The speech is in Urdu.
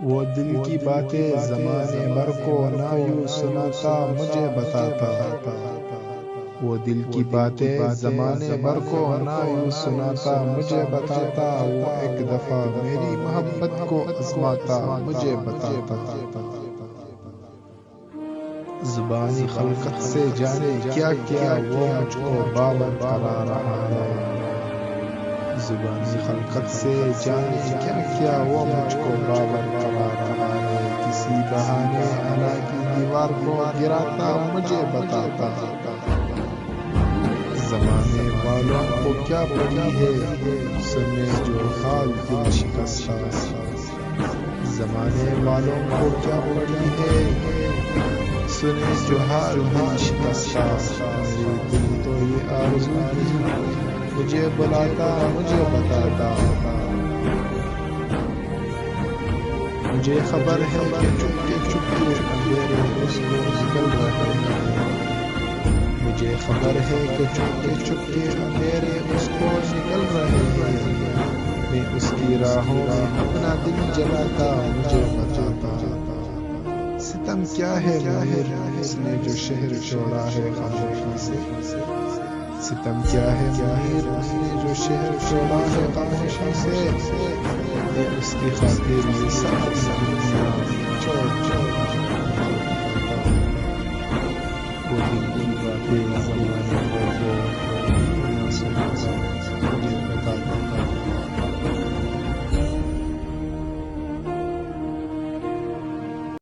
وہ دل کی باتیں زمانے بھر کو نہ یوں سناتا مجھے بتاتا، وہ دل کی باتیں زمانے بھر کو نہ یوں سناتا مجھے بتاتا، وہ ایک دفعہ میری محبت کو آزماتا مجھے بتاتا۔ زبانی خلقت سے جانے کیا کیا وہ مجھ کو باور کرا رہا ہے، زبانی خلقت سے جانے کیا کیا وہ مجھ کو باور کرا رہا ہے، کسی بہانے انا کی دیوار کو گراتا مجھے بتاتا، زمانے والوں کو کیا پڑی ہے سنے جو حال دل شکستہ، زمانے والوں کو کیا پڑی ہے سنے جو حال دل شکستہ، میرے دل تو یہ آرزو ہی مجھے بلاتا مجھے بتاتا، مجھے خبر ہے کہ چپکے چپکے اندھیرے اس کو نکل رہے ہیں، مجھے خبر ہے کہ چپکے چپکے اندھیرے اس کو نکل رہے ہیں، میں اس کی راہوں میں اپنا دل جلاتا مجھے بتاتا، ستم کیا ہے منیر اس نے جو شہر چھوڑا ہے خاموشی سے، ستم کیا ہے منیر اس نے جو شہر چھوڑا ہے خاموشی سے، میں اس کی خاطر یہ ساری دنیا چھوڑ چھوڑ بتاتا، وہ دل کی باتیں زمانے